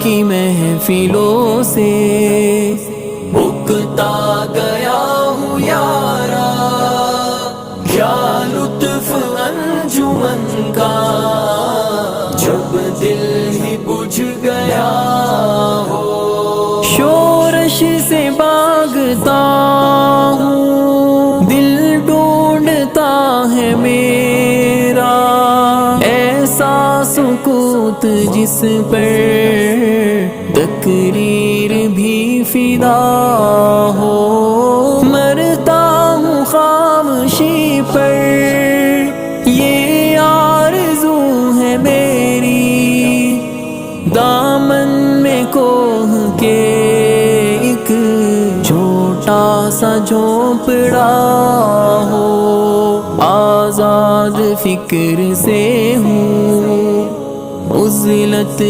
کی محفلوں سے اکتا گیا ہوں یارا، کیا لطف انجمن کا جب دل ہی بجھ گیا ہو۔ شورش سے بھاگتا ہوں، دل ڈھونڈتا ہے میرا، ایسا سکوت جس پر تقریر بھی فدا ہو۔ مرتا ہوں خاموشی پر، یہ آرزو ہے میری، دامن میں کوہ کے ایک چھوٹا سا جھونپڑا ہو۔ آزاد فکر سے ہوں، عزلت